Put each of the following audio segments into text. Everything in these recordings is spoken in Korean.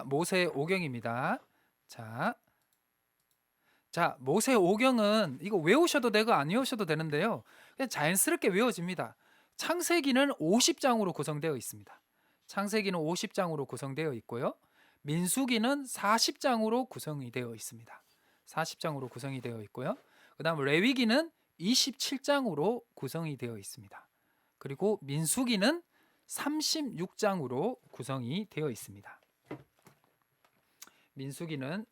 모세오경입니다. 자, 모세오경은 이거 외우셔도 되고 안 외우셔도 되는데요. 그냥 자연스럽게 외워집니다. 창세기는 50장으로 구성되어 있습니다. 창세기는 50장으로 구성되어 있고요. 민수기는 40장으로 구성이 되어 있습니다. 40장으로 구성이 되어 있고요. 그다음 레위기는 27장으로 구성이 되어 있습니다. 그리고 민수기는 36장으로 구성이 되어 있습니다. 민수기는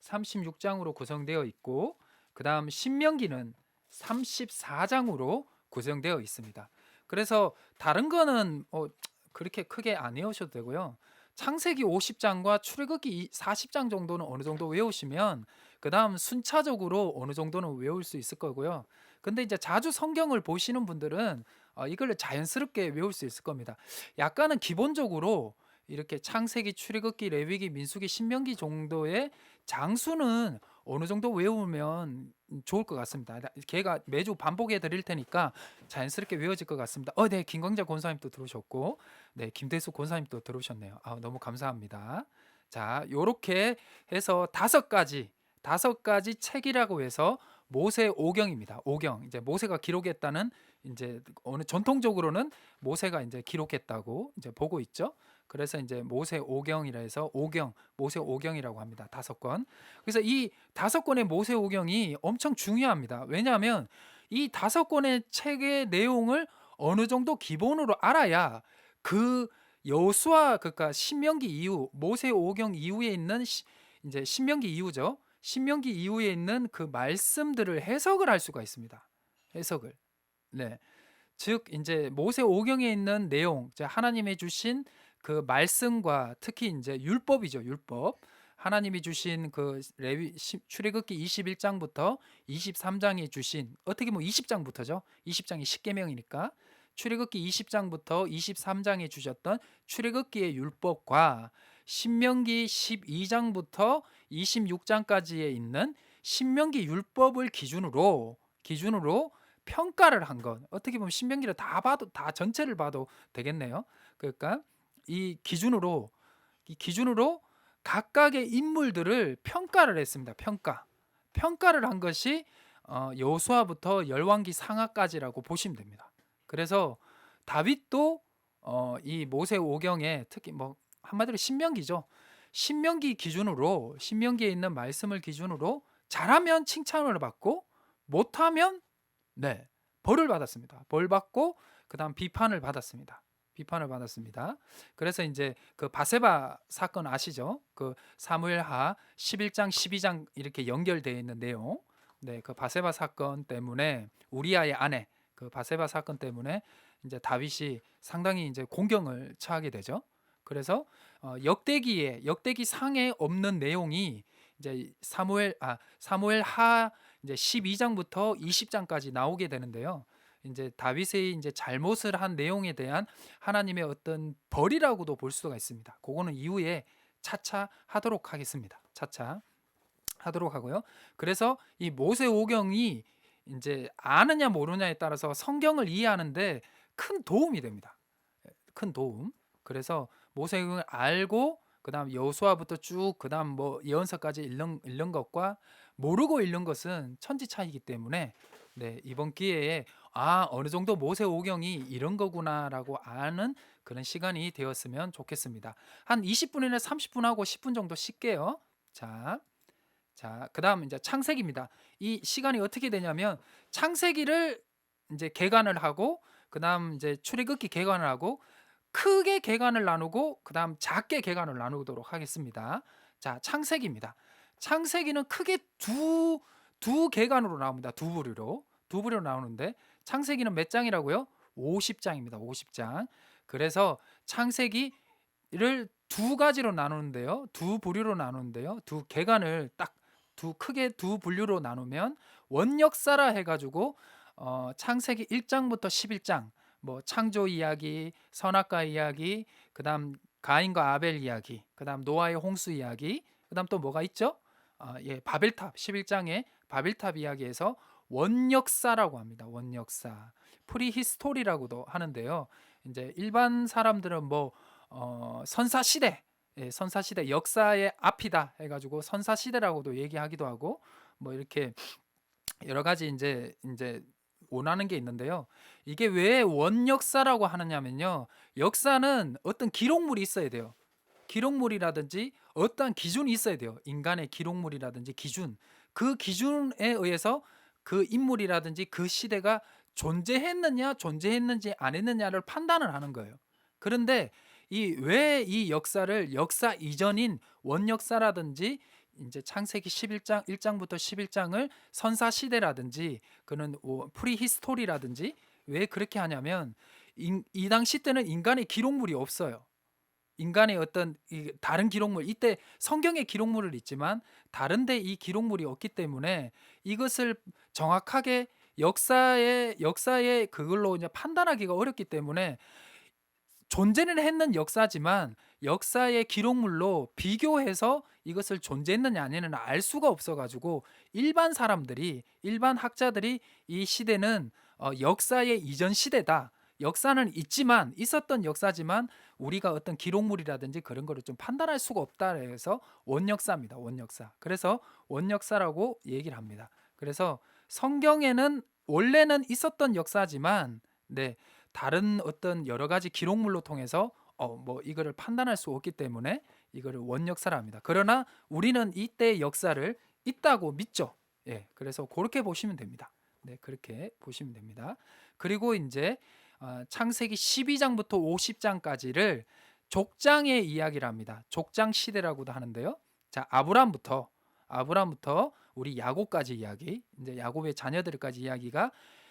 36장으로 구성되어 있고, 그 다음 신명기는 34장으로 구성되어 있습니다. 그래서 다른 거는 그렇게 크게 안 외우셔도 되고요. 창세기 50장과 출애굽기 40장 정도는 어느 정도 외우시면 그 다음 순차적으로 어느 정도는 외울 수 있을 거고요. 근데 이제 자주 성경을 보시는 분들은 이걸 자연스럽게 외울 수 있을 겁니다. 약간은 기본적으로 이렇게 창세기, 출애굽기, 레위기, 민수기, 신명기 정도의 장수는 어느 정도 외우면 좋을 것 같습니다. 걔가 매주 반복해 드릴 테니까 자연스럽게 외워질 것 같습니다. 네, 김광자 권사님 또 들어오셨고, 네, 김대수 권사님 또 들어오셨네요. 너무 감사합니다. 자, 요렇게 해서 다섯 가지 책이라고 해서 모세오경입니다. 오경, 이제 모세가 기록했다는, 이제 어느 전통적으로는 모세가 이제 기록했다고 이제 보고 있죠. 그래서 이제 모세오경이라 해서 모세오경이라고 합니다. 5권. 그래서 이 5권의 모세오경이 엄청 중요합니다. 왜냐하면 이 5권의 책의 내용을 어느 정도 기본으로 알아야 그 여호수아, 그러니까 신명기 이후, 모세오경 이후에 있는 이제 신명기 이후죠. 신명기 이후에 있는 그 말씀들을 해석을 할 수가 있습니다. 해석을. 네. 즉 이제 모세오경에 있는 내용, 이제 하나님이 주신 그 말씀과 특히 이제 율법이죠. 율법. 하나님이 주신 그 출애굽기 21장부터 23장에 주신, 어떻게 보면 20장부터죠. 20장이 십계명이니까. 출애굽기 20장부터 23장에 주셨던 출애굽기의 율법과 신명기 12장부터 26장까지에 있는 신명기 율법을 기준으로 평가를 한 것. 어떻게 보면 신명기를 다 봐도, 다 전체를 봐도 되겠네요. 그러니까 이 기준으로 각각의 인물들을 평가를 했습니다. 평가를 한 것이 여호수아부터 열왕기 상하까지라고 보시면 됩니다. 그래서 다윗도 이 모세오경에 특히 뭐 한마디로 신명기죠. 신명기에 있는 말씀을 기준으로 잘하면 칭찬을 받고 못하면 네, 벌을 받았습니다. 벌 받고 그다음 비판을 받았습니다. 그래서 이제 그 바세바 사건 아시죠? 그 사무엘하 11장, 12장 이렇게 연결되어 있는 내용. 네, 그 바세바 사건 때문에 우리아의 아내, 그 바세바 사건 때문에 이제 다윗이 상당히 이제 공경을 처하게 되죠. 그래서 역대기 상에 없는 내용이 이제 사무엘하 이제 12장부터 20장까지 나오게 되는데요. 이제 다윗의 이제 잘못을 한 내용에 대한 하나님의 어떤 벌이라고도 볼 수가 있습니다. 그거는 이후에 차차 하도록 하겠습니다. 차차 하도록 하고요. 그래서 이 모세오경이 이제 아느냐 모르냐에 따라서 성경을 이해하는데 큰 도움이 됩니다. 큰 도움. 그래서 모세오경을 알고 그다음 여호수아부터 쭉 그다음 뭐 예언서까지 읽는 것과 모르고 읽는 것은 천지 차이기 때문에 네, 이번 기회에 어느 정도 모세오경이 이런 거구나라고 아는 그런 시간이 되었으면 좋겠습니다. 한 20분이나 30분 하고 10분 정도 쉴게요. 그다음 이제 창세기입니다. 이 시간이 어떻게 되냐면 창세기를 이제 개관을 하고 그다음 이제 출애굽기 개관을 하고 크게 개관을 나누고 그다음 작게 개관을 나누도록 하겠습니다. 자, 창세기입니다. 창세기는 크게 두 개관으로 나옵니다. 두 부류로 나오는데 창세기는 몇 장이라고요? 50장입니다. 50장. 그래서 창세기를 두 가지로 나누는데요. 두 부류로 나누는데요. 두 개관을 딱 크게 두 분류로 나누면 원역사라 해가지고 창세기 1장부터 11장 뭐 창조 이야기, 선악과 이야기, 그다음 가인과 아벨 이야기, 그다음 노아의 홍수 이야기, 그다음 또 뭐가 있죠? 바벨탑 11장에 바벨탑 이야기에서 원역사라고 합니다. 원역사. 프리히스토리라고도 하는데요. 이제 일반 사람들은 뭐 선사 시대, 선사 시대 역사의 앞이다 해가지고 선사 시대라고도 얘기하기도 하고 뭐 이렇게 여러 가지 이제 원하는 게 있는데요. 이게 왜 원역사라고 하느냐면요. 역사는 어떤 기록물이 있어야 돼요. 기록물이라든지 어떠한 기준이 있어야 돼요. 인간의 기록물이라든지 기준. 그 기준에 의해서 그 인물이라든지 그 시대가 존재했느냐, 존재했는지 안 했느냐를 판단을 하는 거예요. 그런데 왜 이 역사를 역사 이전인 원역사라든지 이제 창세기 11장 1장부터 11장을 선사 시대라든지 그는 프리히스토리라든지 왜 그렇게 하냐면 이 당시 때는 인간의 기록물이 없어요. 인간의 어떤 다른 기록물, 이때 성경의 기록물을 있지만 다른데 이 기록물이 없기 때문에 이것을 정확하게 역사의 그걸로 이제 판단하기가 어렵기 때문에 존재는 했는 역사지만 역사의 기록물로 비교해서 이것을 존재했느냐 아니느냐 알 수가 없어가지고 일반 사람들이, 일반 학자들이 이 시대는 역사의 이전 시대다. 역사는 있지만 있었던 역사지만 우리가 어떤 기록물이라든지 그런 거를 좀 판단할 수가 없다 해서 원역사입니다. 원역사. 그래서 원역사라고 얘기를 합니다. 그래서 성경에는 원래는 있었던 역사지만 네, 다른 어떤 여러 가지 기록물로 통해서 뭐 이거를 판단할 수 없기 때문에 이거를 원역사라 합니다. 그러나 우리는 이때 역사를 있다고 믿죠. 예, 그래서 그렇게 보시면 됩니다. 네, 그렇게 보시면 됩니다. 그리고 이제 창세기 12장부터 50장까지를 족장의 이야기를 합니다. 족장 시대라고도 하는데요. 자, 아브람부터 우리 야곱까지 이야기, 이제 야곱의 자녀들까지 이야기가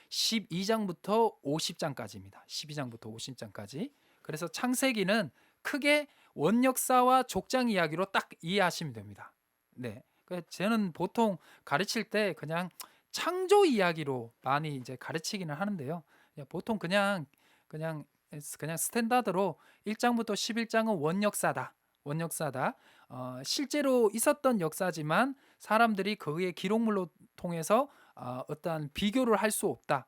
12장부터 50장까지입니다. 12장부터 50장까지. 그래서 창세기는 크게 원역사와 족장 이야기로 딱 이해하시면 됩니다. 네. 저는 보통 가르칠 때 그냥 창조 이야기로 많이 이제 가르치기는 하는데요. 보통 그냥 스탠다드로 1장부터 11장은 원역사다. 원역사다. 실제로 있었던 역사지만 사람들이 그의 기록물로 통해서 어떠한 비교를 할 수 없다.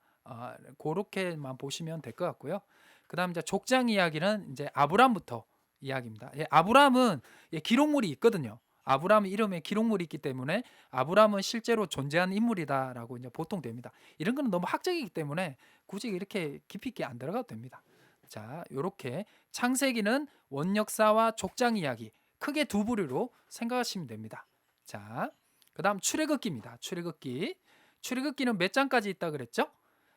그렇게만 보시면 될 것 같고요. 그다음 이제 족장 이야기는 이제 아브람부터 이야기입니다. 아브람은 기록물이 있거든요. 아브람 이름에 기록물이 있기 때문에 아브람은 실제로 존재한 인물이다라고 이제 보통 됩니다. 이런 거는 너무 학적이기 때문에 굳이 이렇게 깊이 있게 안 들어가도 됩니다. 자, 이렇게 창세기는 원역사와 족장 이야기 크게 두 부류로 생각하시면 됩니다. 자, 그다음 출애굽기입니다. 출애굽기는 몇 장까지 있다 그랬죠?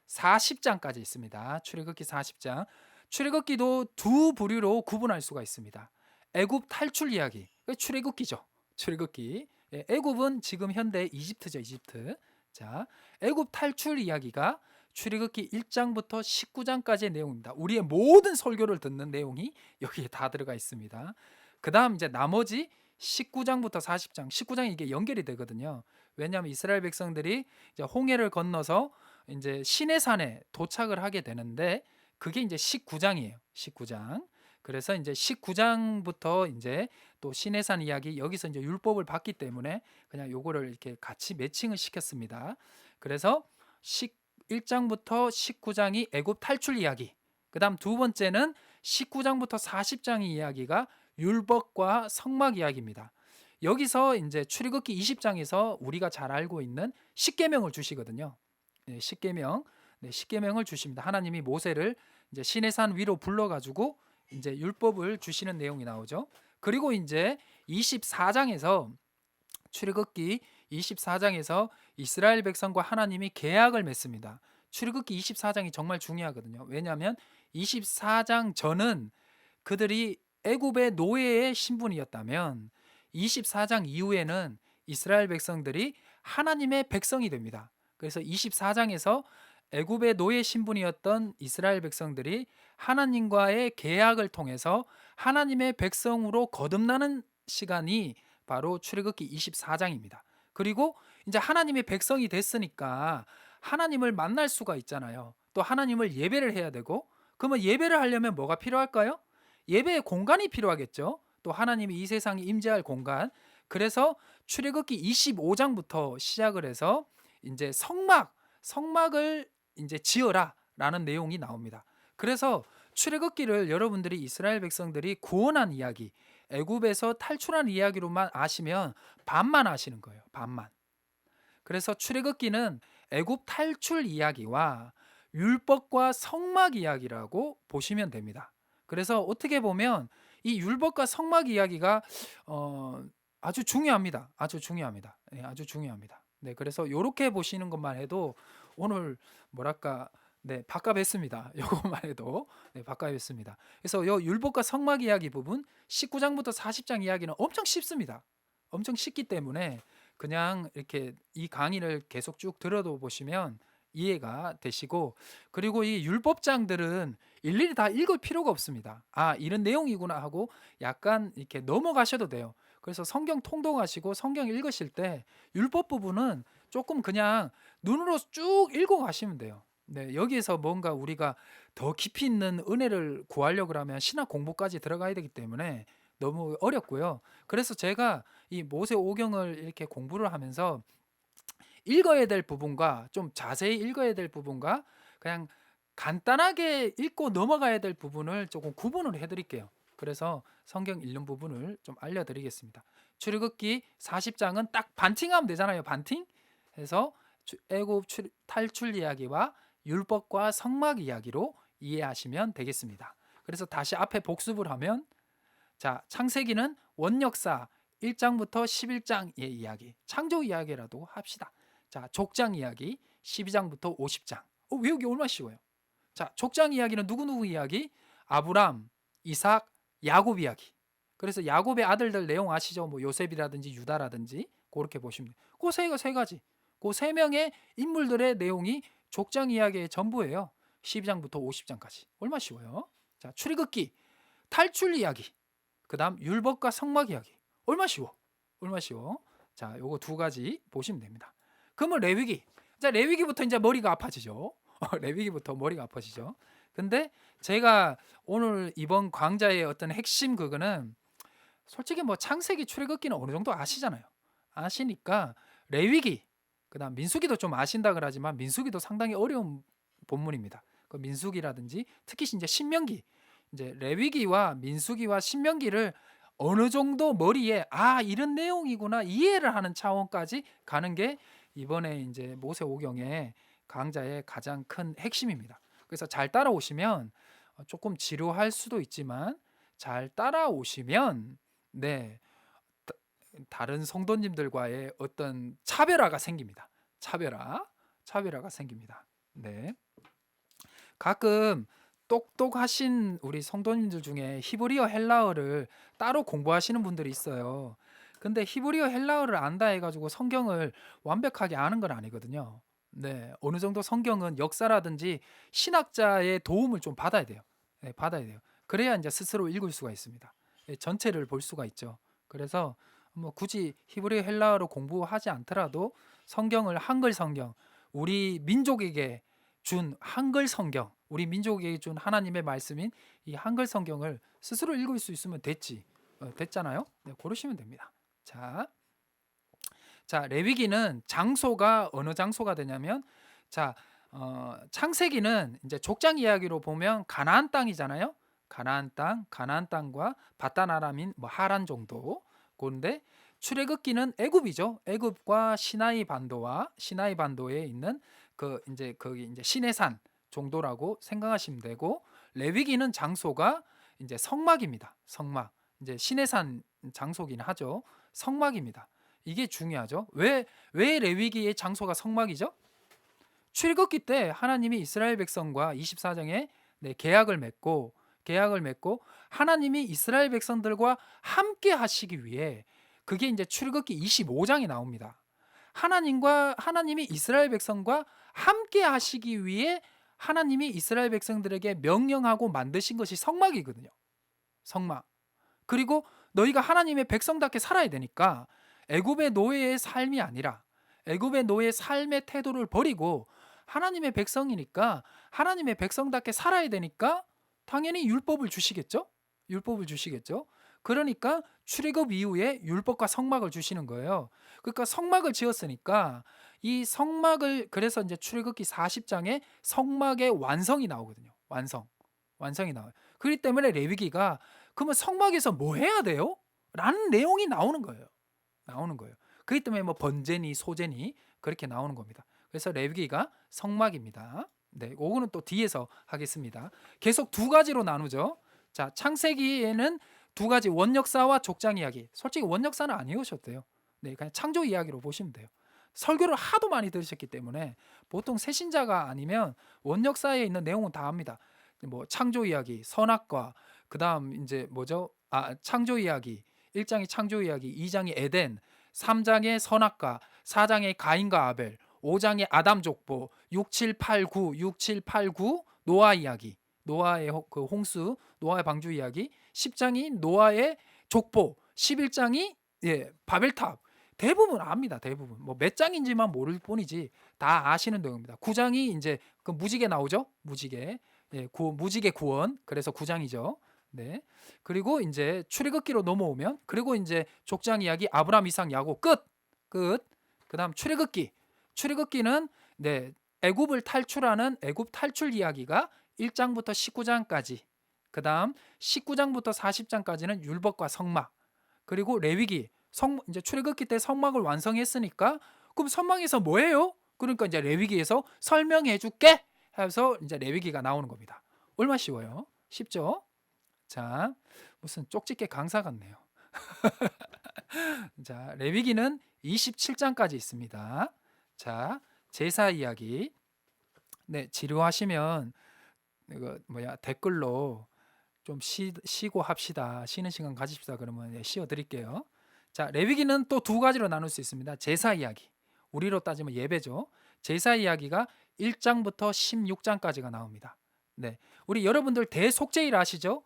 40장까지 있습니다. 출애굽기 40장. 출애굽기도 두 부류로 구분할 수가 있습니다. 애굽 탈출 이야기, 출애굽기죠. 출애굽기. 애굽은 지금 현대 이집트죠, 이집트. 자, 애굽 탈출 이야기가 출애굽기 1장부터 19장까지의 내용입니다. 우리의 모든 설교를 듣는 내용이 여기에 다 들어가 있습니다. 그다음 이제 나머지 19장부터 40장, 19장이 이게 연결이 되거든요. 왜냐하면 이스라엘 백성들이 이제 홍해를 건너서 이제 시내산에 도착을 하게 되는데 그게 이제 19장이에요. 19장. 그래서 이제 19장부터 이제 또 시내산 이야기 여기서 이제 율법을 받기 때문에 그냥 요거를 이렇게 같이 매칭을 시켰습니다. 그래서 1장부터 19장이 애굽 탈출 이야기. 그다음 두 번째는 19장부터 40장의 이야기가 율법과 성막 이야기입니다. 여기서 이제 출애굽기 20장에서 우리가 잘 알고 있는 십계명을 주시거든요. 네, 십계명. 네, 십계명을 주십니다. 하나님이 모세를 이제 시내산 위로 불러 가지고 이제 율법을 주시는 내용이 나오죠. 그리고 이제 24장에서 출애굽기 24장에서 이스라엘 백성과 하나님이 계약을 맺습니다. 출애굽기 24장이 정말 중요하거든요. 왜냐하면 24장 전은 그들이 애굽의 노예의 신분이었다면 24장 이후에는 이스라엘 백성들이 하나님의 백성이 됩니다. 그래서 24장에서 애굽의 노예 신분이었던 이스라엘 백성들이 하나님과의 계약을 통해서 하나님의 백성으로 거듭나는 시간이 바로 출애굽기 24장입니다. 그리고 이제 하나님의 백성이 됐으니까 하나님을 만날 수가 있잖아요. 또 하나님을 예배를 해야 되고 그러면 예배를 하려면 뭐가 필요할까요? 예배의 공간이 필요하겠죠. 또 하나님이 이 세상에 임재할 공간. 그래서 출애굽기 25장부터 시작을 해서 이제 성막을 이제 지어라라는 내용이 나옵니다. 그래서 출애굽기를 여러분들이 이스라엘 백성들이 구원한 이야기, 애굽에서 탈출한 이야기로만 아시면 반만 아시는 거예요. 반만. 그래서 출애굽기는 애굽 탈출 이야기와 율법과 성막 이야기라고 보시면 됩니다. 그래서 어떻게 보면 이 율법과 성막 이야기가 어, 아주 중요합니다. 아주 중요합니다. 네, 아주 중요합니다. 네, 그래서 이렇게 보시는 것만 해도 오늘 뭐랄까 네, 바꿔뵀습니다. 요것만 해도 네, 바꿔뵀습니다. 그래서 요 율법과 성막 이야기 부분 19장부터 40장 이야기는 엄청 쉽습니다. 엄청 쉽기 때문에 그냥 이렇게 이 강의를 계속 쭉 들어도 보시면 이해가 되시고, 그리고 이 율법장들은 일일이 다 읽을 필요가 없습니다. 아, 이런 내용이구나 하고 약간 이렇게 넘어가셔도 돼요. 그래서 성경 통독하시고 성경 읽으실 때 율법 부분은 조금 그냥 눈으로 쭉 읽어 가시면 돼요. 네, 여기에서 뭔가 우리가 더 깊이 있는 은혜를 구하려고 하면 신학 공부까지 들어가야 되기 때문에 너무 어렵고요. 그래서 제가 이 모세 오경을 이렇게 공부를 하면서 읽어야 될 부분과 좀 자세히 읽어야 될 부분과 그냥 간단하게 읽고 넘어가야 될 부분을 조금 구분을 해드릴게요. 그래서 성경 읽는 부분을 좀 알려드리겠습니다. 출애굽기 40장은 딱 반팅하면 되잖아요. 반팅 해서 애굽 탈출 이야기와 율법과 성막 이야기로 이해하시면 되겠습니다. 그래서 다시 앞에 복습을 하면, 자, 창세기는 원역사 1장부터 11장의 이야기, 창조 이야기라도 합시다. 자, 족장 이야기 12장부터 50장. 외우기 얼마나 쉬워요. 자, 족장 이야기는 누구누구 이야기? 아브람, 이삭, 야곱 이야기. 그래서 야곱의 아들들 내용 아시죠? 뭐 요셉이라든지 유다라든지 그렇게 보시면 돼요. 그 세 가지. 그 세 명의 인물들의 내용이 족장 이야기의 전부예요. 12장부터 50장까지. 얼마나 쉬워요. 자, 출애굽기 탈출 이야기. 그다음 율법과 성막 이야기. 얼마 쉬워. 얼마 쉬워. 자, 요거 두 가지 보시면 됩니다. 그러면 레위기. 자, 레위기부터 이제 머리가 아파지죠. 레위기부터 머리가 아파지죠. 근데 제가 오늘 이번 강좌의 어떤 핵심 그거는 솔직히 뭐 창세기 출애굽기는 어느 정도 아시잖아요. 아시니까 레위기, 그다음 민수기도 좀 아신다 그러지만 민수기도 상당히 어려운 본문입니다. 그 민수기라든지 특히 이제 신명기, 이제 레위기와 민수기와 신명기를 어느 정도 머리에 이런 내용이구나 이해를 하는 차원까지 가는 게 이번에 이제 모세 오경의 강좌의 가장 큰 핵심입니다. 그래서 잘 따라오시면 조금 지루할 수도 있지만 잘 따라오시면 네, 다른 성도님들과의 어떤 차별화가 생깁니다. 차별화가 생깁니다. 네. 가끔 똑똑하신 우리 성도님들 중에 히브리어 헬라어를 따로 공부하시는 분들이 있어요. 근데 히브리어 헬라어를 안다 해가지고 성경을 완벽하게 아는 건 아니거든요. 네, 어느 정도 성경은 역사라든지 신학자의 도움을 좀 받아야 돼요. 네, 받아야 돼요. 그래야 이제 스스로 읽을 수가 있습니다. 네, 전체를 볼 수가 있죠. 그래서 뭐 굳이 히브리어 헬라어로 공부하지 않더라도 성경을 한글 성경, 우리 민족에게 준 한글 성경, 우리 민족에게 준 하나님의 말씀인 이 한글 성경을 스스로 읽을 수 있으면 됐잖아요. 네, 고르시면 됩니다. 자, 레위기는 장소가 어느 장소가 되냐면, 자, 창세기는 이제 족장 이야기로 보면 가나안 땅이잖아요. 가나안 땅과 바단 아람인 뭐 하란 정도. 그런데 출애굽기는 애굽이죠. 애굽과 시나이 반도에 있는 그 이제 거기 이제 시내산 정도라고 생각하시면 되고, 레위기는 장소가 이제 성막입니다. 성막. 이제 시내산 장소긴 하죠. 성막입니다. 이게 중요하죠. 왜 레위기의 장소가 성막이죠? 출애굽기 때 하나님이 이스라엘 백성과 24장에 계약을 맺고 하나님이 이스라엘 백성들과 함께 하시기 위해, 그게 이제 출애굽기 25장에 나옵니다. 하나님이 이스라엘 백성과 함께 하시기 위해 하나님이 이스라엘 백성들에게 명령하고 만드신 것이 성막이거든요. 성막. 그리고 너희가 하나님의 백성답게 살아야 되니까 애굽의 노예의 삶이 아니라 애굽의 노예의 삶의 태도를 버리고 하나님의 백성이니까 하나님의 백성답게 살아야 되니까 당연히 율법을 주시겠죠? 율법을 주시겠죠? 그러니까 출애굽 이후에 율법과 성막을 주시는 거예요. 그러니까 성막을 지었으니까 이 성막을, 그래서 이제 출애굽기 40장에 성막의 완성이 나오거든요. 완성. 완성이 나와요. 그렇기 때문에 레위기가 그러면 성막에서 뭐 해야 돼요? 라는 내용이 나오는 거예요. 나오는 거예요. 그렇기 때문에 뭐 번제니 소제니 그렇게 나오는 겁니다. 그래서 레위기가 성막입니다. 네, 그거는 또 뒤에서 하겠습니다. 계속 두 가지로 나누죠. 자, 창세기에는 두 가지 원역사와 족장 이야기. 솔직히 원역사는 안 외우셔도 돼요. 네, 그냥 창조 이야기로 보시면 돼요. 설교를 하도 많이 들으셨기 때문에 보통 새신자가 아니면 원역사에 있는 내용은 다 압니다. 뭐 창조 이야기, 선악과, 그다음 이제 뭐죠? 창조 이야기. 1장이 창조 이야기, 2장이 에덴, 3장의 선악과, 4장의 가인과 아벨, 5장의 아담 족보, 6, 7, 8, 9, 6, 7, 8, 9 노아 이야기. 노아의 그 홍수, 노아의 방주 이야기, 10장이 노아의 족보, 11장이 바벨탑. 대부분 압니다. 대부분. 뭐 몇 장인지만 모를 뿐이지 다 아시는 내용입니다. 9장이 이제 그 무지개 나오죠? 무지개. 무지개 구원. 그래서 9장이죠. 네. 그리고 이제 출애굽기로 넘어오면 그리고 이제 족장 이야기 아브라함, 이삭, 야곱 끝. 끝. 그다음 출애굽기. 출애굽기는 애굽을 탈출하는 애굽 탈출 이야기가 1장부터 19장까지. 그다음 19장부터 40장까지는 율법과 성막. 그리고 레위기. 이제 출애굽기 때 성막을 완성했으니까 그럼 성막에서 뭐 해요? 그러니까 이제 레위기에서 설명해 줄게. 해서 이제 레위기가 나오는 겁니다. 얼마나 쉬워요? 쉽죠? 자, 무슨 쪽집게 강사 같네요. 자, 레위기는 27장까지 있습니다. 자, 제사 이야기. 네, 지루하시면 이거 댓글로 좀 쉬고 합시다. 쉬는 시간 가집시다. 그러면 쉬어 드릴게요. 자, 레위기는 또 두 가지로 나눌 수 있습니다. 제사 이야기. 우리로 따지면 예배죠. 제사 이야기가 1장부터 16장까지가 나옵니다. 네. 우리 여러분들 대속죄일 아시죠?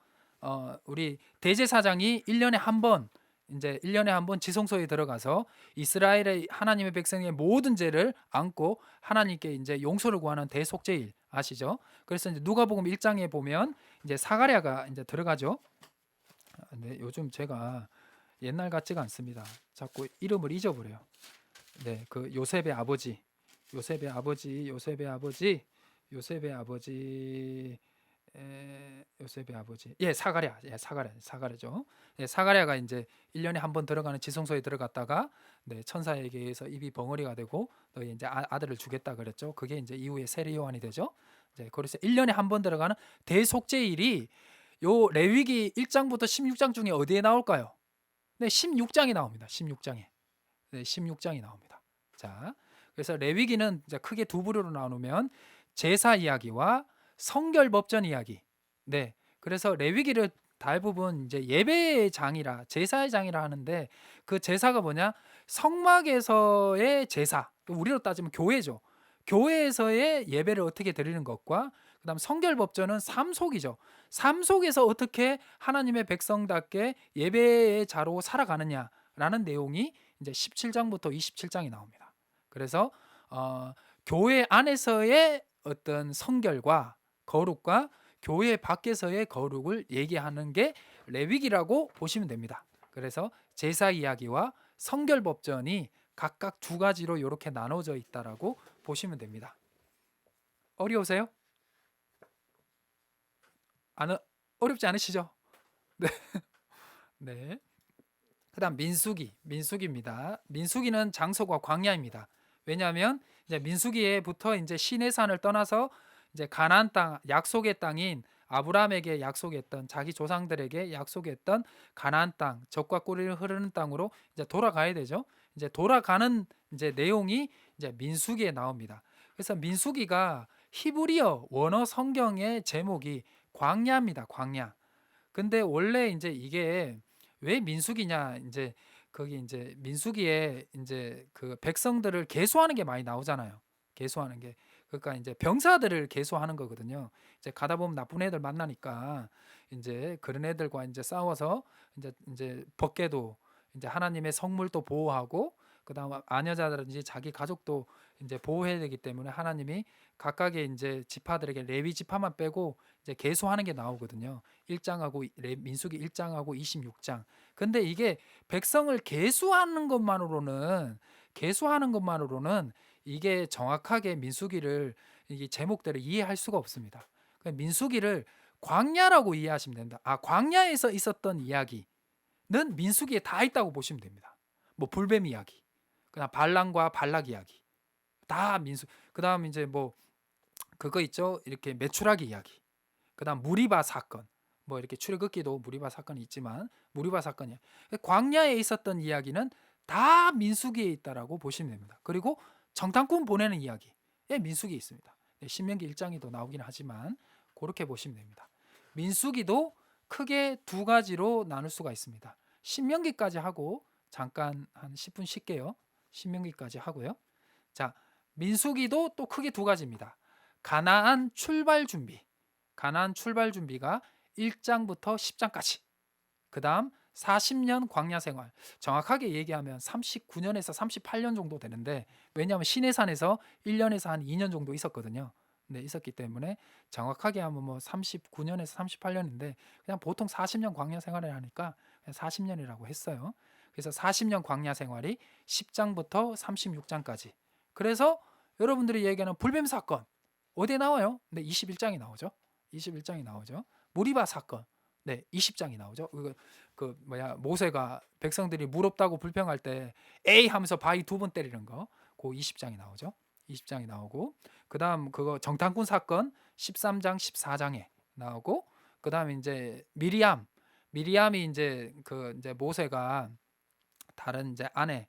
우리 대제사장이 1년에 한 번 이제 1년에 한 번 지성소에 들어가서 이스라엘의 하나님의 백성의 모든 죄를 안고 하나님께 이제 용서를 구하는 대속죄일 아시죠? 그래서 이제 누가복음 1장에 보면 이제 사가랴가 이제 들어가죠. 네, 요즘 제가 옛날 같지가 않습니다. 자꾸 이름을 잊어버려요. 네, 그 요셉의 아버지, 요셉의 아버지, 요셉의 아버지, 요셉의 아버지, 요셉의 아버지. 사가랴. 사가랴죠. 사가랴가 이제 1년에 한 번 들어가는 지성소에 들어갔다가 천사에게 의해서 입이 벙어리가 되고 너희 이제 아들을 주겠다 그랬죠. 그게 이제 이후에 세례 요한이 되죠. 그래서 1년에 한 번 들어가는 대속죄일이 요 레위기 1장부터 16장 중에 어디에 나올까요? 네, 16장이 나옵니다. 16장에. 네, 16장이 나옵니다. 자, 그래서 레위기는 이제 크게 두 부류로 나누면 제사 이야기와 성결법전 이야기. 네. 그래서 레위기를 대부분 이제 예배의 장이라 제사의 장이라 하는데 그 제사가 뭐냐? 성막에서의 제사. 우리로 따지면 교회죠. 교회에서의 예배를 어떻게 드리는 것과 그다음 성결법전은 삶 속이죠. 삶 속에서 어떻게 하나님의 백성답게 예배의 자로 살아가느냐라는 내용이 이제 17장부터 27장이 나옵니다. 그래서 교회 안에서의 어떤 성결과 거룩과 교회 밖에서의 거룩을 얘기하는 게 레위기라고 보시면 됩니다. 그래서 제사 이야기와 성결법전이 각각 두 가지로 이렇게 나눠져 있다라고 보시면 됩니다. 어려우세요? 어렵지 않으시죠? 네. 네. 그다음 민수기입니다. 민수기는 장소가 광야입니다. 왜냐하면 이제 민수기에부터 이제 시내산을 떠나서 이제 가나안 땅, 약속의 땅인 아브라함에게 약속했던 자기 조상들에게 약속했던 가나안 땅, 젖과 꿀이 흐르는 땅으로 이제 돌아가야 되죠. 이제 돌아가는 이제 내용이 이제 민수기에 나옵니다. 그래서 민수기가 히브리어 원어 성경의 제목이 광야입니다. 광야. 근데 원래 이제 이게 왜 민수기냐 이제 거기 이제 민수기에 이제 그 백성들을 계수하는 게 많이 나오잖아요. 계수하는 게 그러니까 이제 병사들을 계수하는 거거든요. 이제 가다 보면 나쁜 애들 만나니까 이제 그런 애들과 이제 싸워서 이제 벗게도 이제 하나님의 성물도 보호하고 그다음 아녀자든지 자기 가족도 이제 보호해야 되기 때문에 하나님이 각각의 이제 지파들에게 레위 지파만 빼고 이제 계수하는 게 나오거든요. 1장하고 민수기 1장하고 26장. 근데 이게 백성을 계수하는 것만으로는 이게 정확하게 민수기를 이 제목대로 이해할 수가 없습니다. 민수기를 광야라고 이해하시면 됩니다. 광야에서 있었던 이야기는 민수기에 다 있다고 보시면 됩니다. 뭐 불뱀 이야기, 그다음 발람과 발락 이야기 다 민수. 그다음 이제 뭐 그거 있죠. 이렇게 메추라기 이야기. 그다음 무리바 사건. 뭐 이렇게 출애굽기도 무리바 사건이 있지만 무리바 사건이야. 광야에 있었던 이야기는 다 민수기에 있다라고 보시면 됩니다. 그리고 정탐꾼 보내는 이야기에 민수기에 있습니다. 신명기 1장이 더 나오긴 하지만 그렇게 보시면 됩니다. 민수기도 크게 두 가지로 나눌 수가 있습니다. 신명기까지 하고 잠깐 한 10분 쉴게요. 신명기까지 하고요. 자, 민수기도 또 크게 두 가지입니다. 가나안 출발 준비. 가나안 출발 준비가 1장부터 10장까지. 그다음 40년 광야 생활. 정확하게 얘기하면 39년에서 38년 정도 되는데, 왜냐하면 시내산에서 1년에서 한 2년 정도 있었거든요. 네, 있었기 때문에 정확하게 하면 뭐 39년에서 38년인데 그냥 보통 40년 광야 생활을 하니까 그냥 40년이라고 했어요. 그래서 40년 광야 생활이 10장부터 36장까지. 그래서 여러분들이 얘기하는 불뱀 사건 어디에 나와요? 네, 21장이 나오죠. 21장이 나오죠. 무리바 사건. 네, 20장이 나오죠. 모세가 백성들이 물 없다고 불평할 때 에이 하면서 바위 2번 때리는 거. 그 20장이 나오죠. 20장이 나오고, 그다음 그거 정탐꾼 사건 13장 14장에 나오고, 그다음에 이제 미리암이 이제 모세가 다른 이제 아내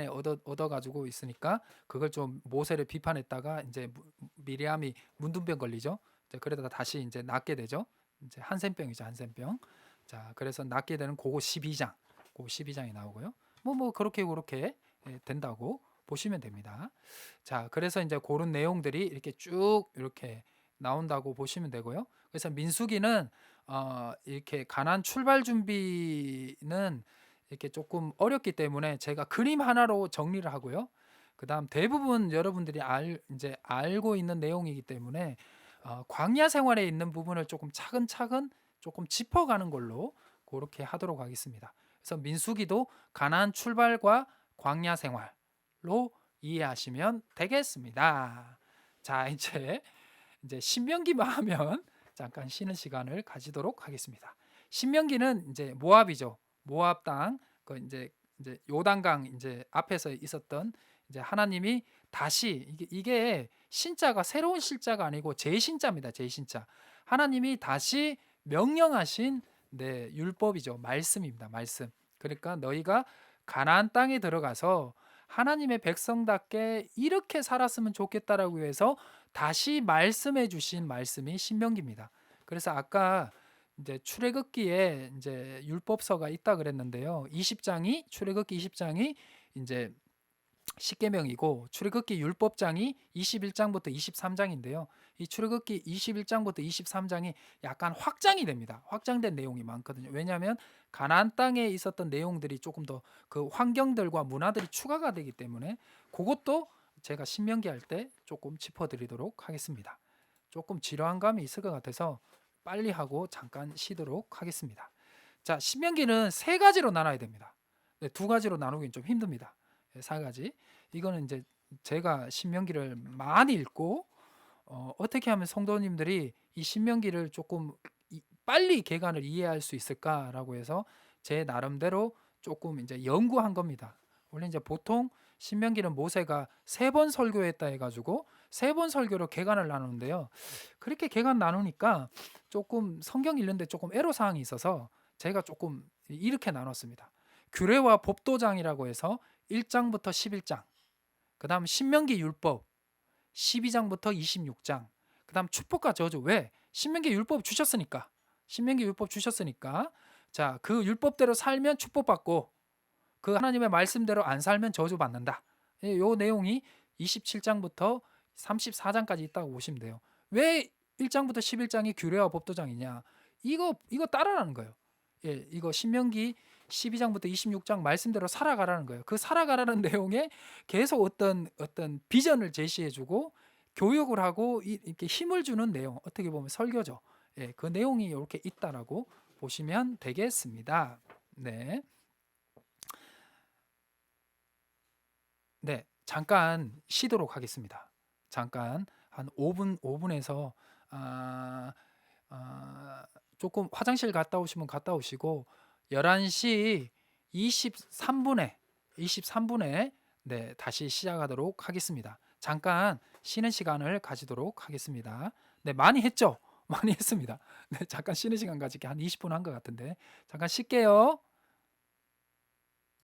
얻어 가지고 있으니까 그걸 좀 모세를 비판했다가 이제 미리암이 문둥병 걸리죠. 이제 그러다가 다시 이제 낫게 되죠. 이제 한센병이죠, 한센병. 자, 그래서 낫게 되는 그거 12장. 그거 12장이 나오고요. 뭐 그렇게 된다고 보시면 됩니다. 자, 그래서 이제 그런 내용들이 이렇게 쭉 이렇게 나온다고 보시면 되고요. 그래서 민수기는 이렇게 가나안 출발 준비는 이렇게 조금 어렵기 때문에 제가 그림 하나로 정리를 하고요. 그다음 대부분 여러분들이 이제 알고 있는 내용이기 때문에 광야 생활에 있는 부분을 조금 차근차근 조금 짚어가는 걸로 그렇게 하도록 하겠습니다. 그래서 민수기도 가나안 출발과 광야 생활로 이해하시면 되겠습니다. 자, 이제 신명기만 하면 잠깐 쉬는 시간을 가지도록 하겠습니다. 신명기는 이제 모압이죠. 모압 땅, 그 이제 요단강 이제 앞에서 있었던 이제 하나님이 다시 이게 신자가 새로운 신자가 아니고 제신자입니다. 제신자. 하나님이 다시 명령하신 율법이죠. 말씀입니다. 말씀. 그러니까 너희가 가나안 땅에 들어가서 하나님의 백성답게 이렇게 살았으면 좋겠다라고 해서 다시 말씀해 주신 말씀이 신명기입니다. 그래서 아까 이제 출애굽기에 이제 율법서가 있다 그랬는데요. 출애굽기 20장이 이제 십계명이고 출애굽기 율법장이 21장부터 23장인데요. 이 출애굽기 21장부터 23장이 약간 확장이 됩니다. 확장된 내용이 많거든요. 왜냐하면 가나안 땅에 있었던 내용들이 조금 더 그 환경들과 문화들이 추가가 되기 때문에 그것도 제가 신명기 할 때 조금 짚어드리도록 하겠습니다. 조금 지루한 감이 있을 것 같아서 빨리 하고 잠깐 쉬도록 하겠습니다. 자, 신명기는 세 가지로 나눠야 됩니다. 네, 두 가지로 나누긴 좀 힘듭니다. 네, 세 가지. 이거는 이제 제가 신명기를 많이 읽고 어떻게 하면 성도님들이 이 신명기를 조금 빨리 개간을 이해할 수 있을까라고 해서 제 나름대로 조금 이제 연구한 겁니다. 원래 이제 보통 신명기는 모세가 3번 설교했다 해가지고 3번 설교로 개간을 나누는데요. 그렇게 개간 나누니까 조금 성경 읽는데 조금 애로사항이 있어서 제가 조금 이렇게 나눴습니다. 규례와 법도장이라고 해서 1장부터 11장, 그 다음 신명기 율법 12장부터 26장, 그 다음 축복과 저주. 왜? 신명기 율법 주셨으니까. 자, 그 율법대로 살면 축복받고 그 하나님의 말씀대로 안 살면 저주받는다. 이 내용이 27장부터 34장까지 있다고 보시면 돼요. 왜 1장부터 11장이 규례와 법도장이냐? 이거 따라라는 거예요. 예, 이거 신명기 12장부터 26장 말씀대로 살아가라는 거예요. 그 살아가라는 내용에 계속 어떤 비전을 제시해주고 교육을 하고 이렇게 힘을 주는 내용, 어떻게 보면 설교죠. 예, 그 내용이 이렇게 있다라고 보시면 되겠습니다. 네. 네, 잠깐 쉬도록 하겠습니다. 잠깐 한 5분에서 아, 조금 화장실 갔다 오시면 갔다 오시고 11시 23분에 네, 다시 시작하도록 하겠습니다. 잠깐 쉬는 시간을 가지도록 하겠습니다. 네, 많이 했죠? 많이 했습니다. 네, 잠깐 쉬는 시간 가지기 한 20분 한 것 같은데 잠깐 쉴게요.